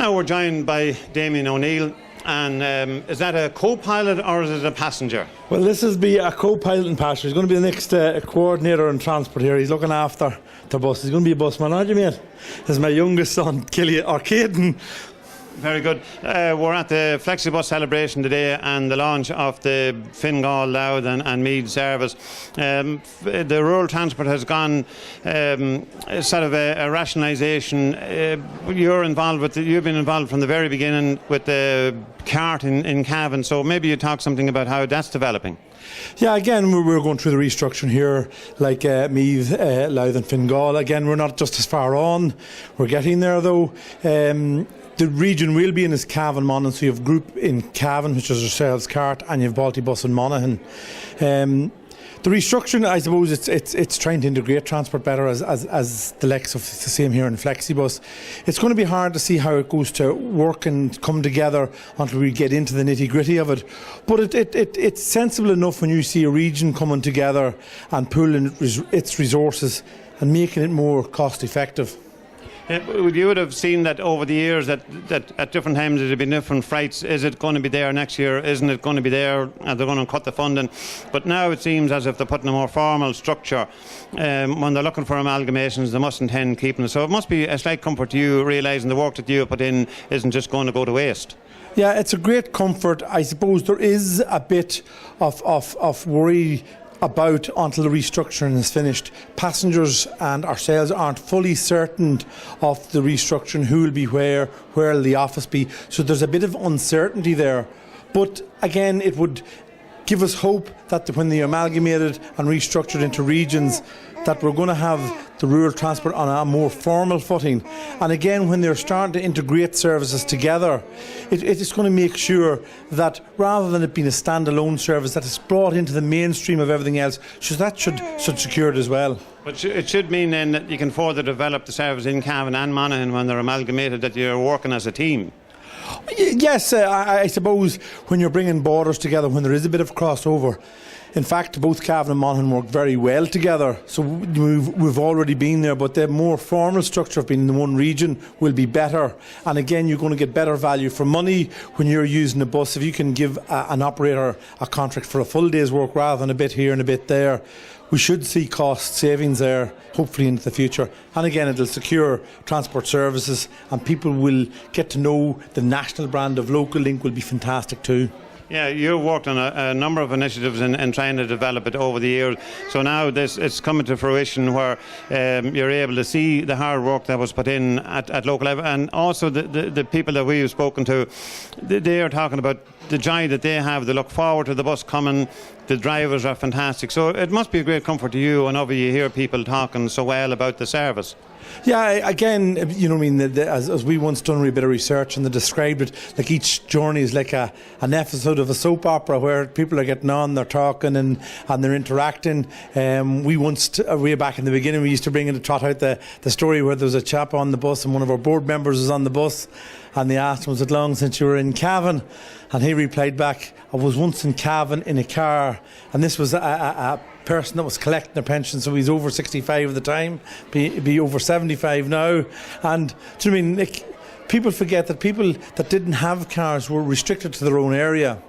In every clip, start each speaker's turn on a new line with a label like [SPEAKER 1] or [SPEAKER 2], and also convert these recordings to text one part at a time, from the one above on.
[SPEAKER 1] Now we're joined by Damien O'Neill, and is that a co-pilot or is it a passenger?
[SPEAKER 2] Well, this will be a co-pilot and passenger. He's going to be the next coordinator in transport here. He's looking after the bus. He's going to be a busman, aren't you, mate? This is my youngest son, Caden.
[SPEAKER 1] Very good. We're at the Flexibus celebration today and the launch of the Fingal, Louth and Meath service. The rural transport has gone sort of a rationalisation. You've been involved from the very beginning with the cart in Cavan, so maybe you talk something about how that's developing.
[SPEAKER 2] Yeah, again, we're going through the restructuring here, like Meath, Louth and Fingal. Again, we're not just as far on. We're getting there, though. The region will be in is Cavan, Monaghan, so you have group in Cavan, which is yourselves cart, and you have Baltibus in Monaghan. The restructuring, I suppose, it's trying to integrate transport better as the likes of the same here in Flexibus. It's going to be hard to see how it goes to work and come together until we get into the nitty-gritty of it. But it's sensible enough when you see a region coming together and pooling its resources and making it more cost-effective.
[SPEAKER 1] You would have seen that over the years that at different times there have been different frights. Is it going to be there next year? Isn't it going to be there? Are they going to cut the funding? But now it seems as if they're putting a more formal structure. When they're looking for amalgamations, they must intend keeping it. So it must be a slight comfort to you, realising the work that you put in isn't just going to go to waste. Yeah,
[SPEAKER 2] it's a great comfort. I suppose there is a bit of worry about until the restructuring is finished. Passengers and ourselves aren't fully certain of the restructuring, who will be where will the office be. So there's a bit of uncertainty there. But again, it would give us hope that when they amalgamated and restructured into regions, that we're going to have the rural transport on a more formal footing. And again, when they're starting to integrate services together, it is going to make sure that rather than it being a standalone service, that it's brought into the mainstream of everything else. So that should secure it as well.
[SPEAKER 1] But it should mean then that you can further develop the service in Cavan and Monaghan when they're amalgamated, that you're working as a team.
[SPEAKER 2] Yes, I suppose when you're bringing borders together, when there is a bit of crossover. In fact, both Cavan and Monaghan work very well together, so we've already been there, but the more formal structure of being in one region will be better. And again, you're going to get better value for money when you're using a bus. If you can give an operator a contract for a full day's work rather than a bit here and a bit there, we should see cost savings there, hopefully into the future. And again, it'll secure transport services and people will get to know the national brand of Local Link will be fantastic too.
[SPEAKER 1] Yeah, you've worked on a number of initiatives in trying to develop it over the years. So now it's coming to fruition where you're able to see the hard work that was put in at local level. And also the people that we've spoken to, they are talking about the joy that they have. They look forward to the bus coming. The drivers are fantastic. So it must be a great comfort to you whenever you hear people talking so well about the service.
[SPEAKER 2] Yeah, again, you know what I mean, as we once done a bit of research and they described it, like each journey is like an episode of a soap opera where people are getting on, they're talking and they're interacting. We once, way back in the beginning, we used to bring in to trot out the story where there was a chap on the bus and one of our board members was on the bus and they asked him, was it long since you were in Cavan? And he replied back, I was once in Cavan in a car. And this was a person that was collecting their pension, so he's over 65 at the time, be over 75 now. And do you know what I mean, like, people forget that people that didn't have cars were restricted to their own area.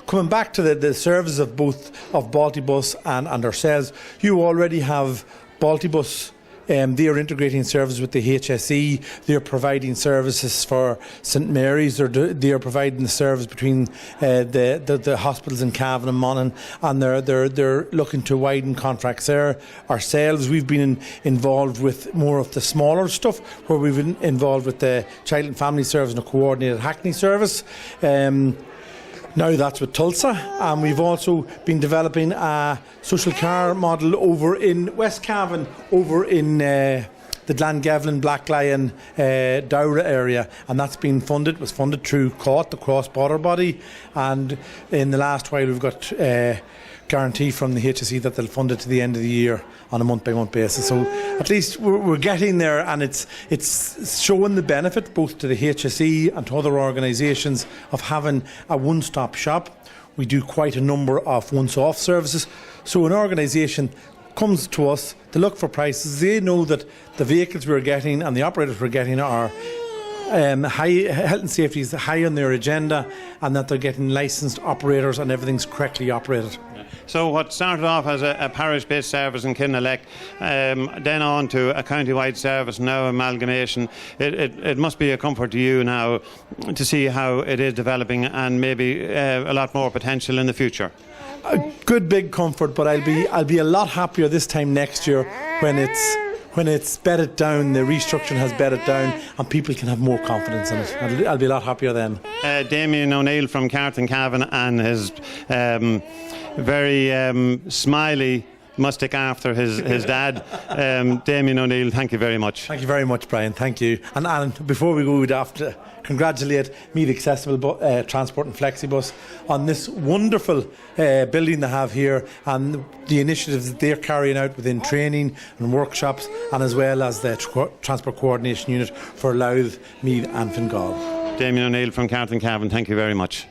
[SPEAKER 2] Coming back to the services of both of Baltibus and ourselves, you already have Baltibus. They are integrating services with the HSE. They are providing services for St Mary's. They are providing the service between the hospitals in Cavan and Monaghan, and they're looking to widen contracts there. Ourselves, we've been involved with more of the smaller stuff, where we've been involved with the Child and Family Service and a coordinated Hackney service. Now that's with Tulsa, and we've also been developing a social car model over in West Cavan, over in the Glangevlin, Black Lion, Dowra area, and that's been was funded through COT, the cross-border body, and in the last while we've got guarantee from the HSE that they'll fund it to the end of the year on a month-by-month basis. So at least we're getting there, and it's showing the benefit both to the HSE and to other organisations of having a one-stop shop. We do quite a number of once-off services. So an organisation comes to us to look for prices. They know that the vehicles we're getting and the operators we're getting are health and safety is high on their agenda, and that they're getting licensed operators and everything's correctly operated.
[SPEAKER 1] So what started off as a parish-based service in Kilnaleck, then on to a county-wide service, now amalgamation. It must be a comfort to you now to see how it is developing and maybe a lot more potential in the future.
[SPEAKER 2] A good big comfort, but I'll be a lot happier this time next year when it's bedded down, the restructuring has bedded down, and people can have more confidence in it. I'll be a lot happier then.
[SPEAKER 1] Damien O'Neill from Cavan and his very smiley mustick after his dad. Damien O'Neill, thank you very much.
[SPEAKER 2] Thank you very much, Brian. Thank you. And before we go, we'd have to congratulate Meath Accessible Transport and Flexibus on this wonderful building they have here, and the initiatives that they're carrying out within training and workshops, and as well as the Transport Coordination Unit for Louth, Meath and Fingal.
[SPEAKER 1] Damien O'Neill from Cavan, thank you very much.